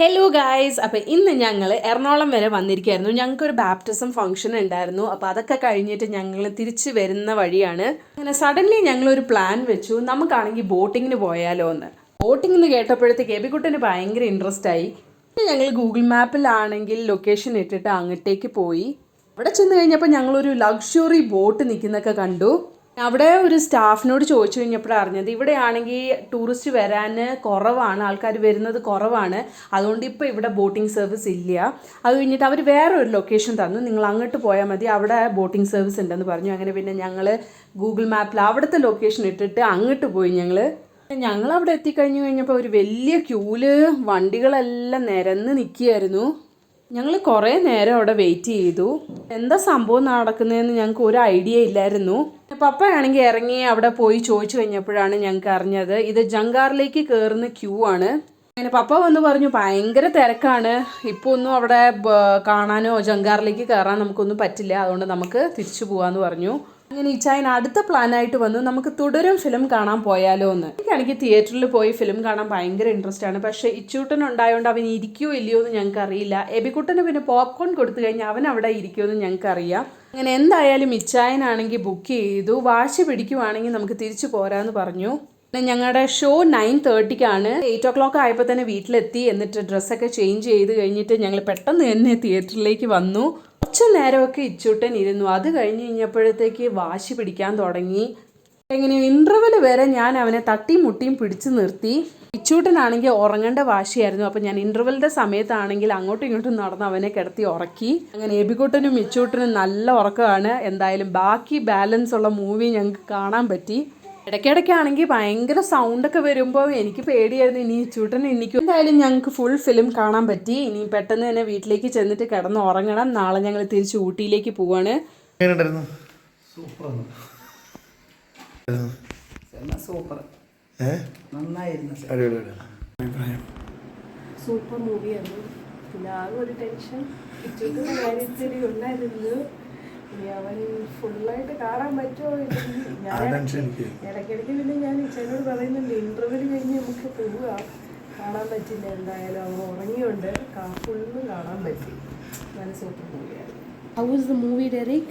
Hello guys, അപ്പോൾ ഇന്ന് ഞങ്ങൾ എറണാകുളം വരെ വന്നിരിക്കുകയായിരുന്നു. ഞങ്ങൾക്കൊരു ബാപ്റ്റിസം ഫംഗ്ഷൻ ഉണ്ടായിരുന്നു. അപ്പോൾ അതൊക്കെ കഴിഞ്ഞിട്ട് ഞങ്ങൾ തിരിച്ച് വരുന്ന വഴിയാണ്. അങ്ങനെ സഡൻലി ഞങ്ങളൊരു പ്ലാൻ വെച്ചു, നമുക്കാണെങ്കിൽ ബോട്ടിങ്ങിന് പോയാലോ എന്ന്. ബോട്ടിംഗ് എന്ന് കേട്ടപ്പോഴത്തേക്ക് എബിക്കുട്ടന് ഭയങ്കര ഇൻട്രസ്റ്റ് ആയി. ഞങ്ങൾ ഗൂഗിൾ മാപ്പിലാണെങ്കിൽ ലൊക്കേഷൻ ഇട്ടിട്ട് അങ്ങോട്ടേക്ക് പോയി. അവിടെ ചെന്ന് കഴിഞ്ഞപ്പോൾ ഞങ്ങളൊരു ലക്ഷറി ബോട്ട് നിൽക്കുന്നൊക്കെ കണ്ടു. അവിടെ ഒരു സ്റ്റാഫിനോട് ചോദിച്ചു കഴിഞ്ഞപ്പോഴാണ് അറിഞ്ഞത് ഇവിടെയാണെങ്കിൽ ടൂറിസ്റ്റ് വരാൻ കുറവാണ്, ആൾക്കാർ വരുന്നത് കുറവാണ്, അതുകൊണ്ട് ഇപ്പോൾ ഇവിടെ ബോട്ടിംഗ് സർവീസ് ഇല്ല. അത് കഴിഞ്ഞിട്ട് അവർ വേറെ ഒരു ലൊക്കേഷൻ തന്നു, നിങ്ങൾ അങ്ങോട്ട് പോയാൽ മതി, അവിടെ ബോട്ടിംഗ് സർവീസ് ഉണ്ടെന്ന് പറഞ്ഞു. അങ്ങനെ പിന്നെ ഞങ്ങൾ ഗൂഗിൾ മാപ്പിൽ അവിടുത്തെ ലൊക്കേഷൻ ഇട്ടിട്ട് അങ്ങോട്ട് പോയി. ഞങ്ങളവിടെ എത്തിക്കഴിഞ്ഞു കഴിഞ്ഞപ്പോൾ ഒരു വലിയ ക്യൂല് വണ്ടികളെല്ലാം നിരന്ന് നിൽക്കുകയായിരുന്നു. ഞങ്ങൾ കുറേ നേരം അവിടെ വെയിറ്റ് ചെയ്തു. എന്താ സംഭവം നടക്കുന്നതെന്ന് ഞങ്ങൾക്ക് ഒരു ഐഡിയ ഇല്ലായിരുന്നു. പപ്പയാണെങ്കിൽ ഇറങ്ങി അവിടെ പോയി ചോദിച്ചു കഴിഞ്ഞപ്പോഴാണ് ഞങ്ങൾക്ക് അറിഞ്ഞത് ഇത് ജങ്കാറിലേക്ക് കയറുന്ന ക്യൂ ആണ്. അങ്ങനെ പപ്പ വന്ന് പറഞ്ഞു ഭയങ്കര തിരക്കാണ്, ഇപ്പോൾ ഒന്നും അവിടെ കാണാനോ ജങ്കാറിലേക്ക് കയറാൻ നമുക്കൊന്നും പറ്റില്ല, അതുകൊണ്ട് നമുക്ക് തിരിച്ചു പോകാമെന്ന് പറഞ്ഞു. അങ്ങനെ ഇച്ചായൻ അടുത്ത പ്ലാനായിട്ട് വന്നു, നമുക്ക് തുടരും ഫിലിം കാണാൻ പോയാലോ എന്ന്. എനിക്കാണെങ്കിൽ തിയേറ്ററിൽ പോയി ഫിലിം കാണാൻ ഭയങ്കര ഇൻട്രസ്റ്റ് ആണ്. പക്ഷേ ഇച്ചൂട്ടൻ ഉണ്ടായതുകൊണ്ട് അവൻ ഇരിക്കുമോ ഇല്ലയോ എന്ന് ഞങ്ങൾക്ക് അറിയില്ല. എബിക്കുട്ടന് പിന്നെ പോപ്കോൺ കൊടുത്തു കഴിഞ്ഞാൽ അവൻ അവിടെ ഇരിക്കുമെന്ന് ഞങ്ങൾക്കറിയാം. അങ്ങനെ എന്തായാലും ഇച്ചായനാണെങ്കിൽ ബുക്ക് ചെയ്തു. വാശി പിടിക്കുവാണെങ്കിൽ നമുക്ക് തിരിച്ചു പോരാന്ന് പറഞ്ഞു. പിന്നെ ഞങ്ങളുടെ ഷോ 9:30-ക്കാണ്. 8 o'clock ആയപ്പോൾ തന്നെ വീട്ടിലെത്തി. എന്നിട്ട് ഡ്രസ്സൊക്കെ ചേഞ്ച് ചെയ്ത് കഴിഞ്ഞിട്ട് ഞങ്ങൾ പെട്ടെന്ന് തന്നെ തിയേറ്ററിലേക്ക് വന്നു. കുറച്ച് നേരമൊക്കെ ഇച്ചൂട്ടൻ ഇരുന്നു. അത് കഴിഞ്ഞ് കഴിഞ്ഞപ്പോഴത്തേക്ക് വാശി പിടിക്കാൻ തുടങ്ങി. എങ്ങനെയോ ഇൻ്റർവെൽ വരെ ഞാൻ അവനെ തട്ടിയും മുട്ടിയും പിടിച്ചു നിർത്തി. ഇച്ചൂട്ടനാണെങ്കിൽ ഉറങ്ങേണ്ട വാശിയായിരുന്നു. അപ്പോൾ ഞാൻ ഇൻ്റർവെല്ലിൻ്റെ സമയത്താണെങ്കിൽ അങ്ങോട്ടും ഇങ്ങോട്ടും നടന്ന് അവനെ കിടത്തി ഉറക്കി. അങ്ങനെ എബിക്കുട്ടനും ഇച്ചൂട്ടനും നല്ല ഉറക്കമാണ്. എന്തായാലും ബാക്കി ബാലൻസ് ഉള്ള മൂവി ഞങ്ങൾക്ക് കാണാൻ പറ്റി. ഇടയ്ക്കിടയ്ക്കാണെങ്കിൽ ഭയങ്കര സൗണ്ടൊക്കെ വരുമ്പോൾ എനിക്ക് പേടിയായിരുന്നു ഇനി ഇച്ചൂട്ടൻ എണ്ണിക്കും. എന്തായാലും ഞങ്ങൾക്ക് ഫുൾ ഫിലിം കാണാൻ പറ്റി. ഇനി പെട്ടെന്ന് തന്നെ വീട്ടിലേക്ക് ചെന്നിട്ട് കിടന്ന് ഉറങ്ങണം. നാളെ ഞങ്ങൾ തിരിച്ച് ഊട്ടിയിലേക്ക് പോവാണ്. സൂപ്പർ മൂവിയായിരുന്നു. പിന്നെ ആകെ ഒരു ടെൻഷൻ ഇച്ചൂട്ടൻ്റെ കാര്യത്തിൽ ഉണ്ടായിരുന്നു. അവൻ ഫുള്ളായിട്ട് കാണാൻ പറ്റുമോ ഇടയ്ക്കിടയ്ക്ക്. പിന്നെ ഞാൻ ഇച്ചനോട് പറയുന്നുണ്ട് ഇന്റർവ്യൂ കഴിഞ്ഞ് നമുക്ക് പോവുക, കാണാൻ പറ്റില്ല. എന്തായാലും അവൻ ഉറങ്ങിയുണ്ട്, ഫുള്ളും കാണാൻ പറ്റി. നല്ല super മൂവിയായിരുന്നു. How was the movie, Derek?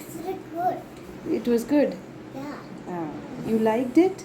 It was good. Yeah. You liked it?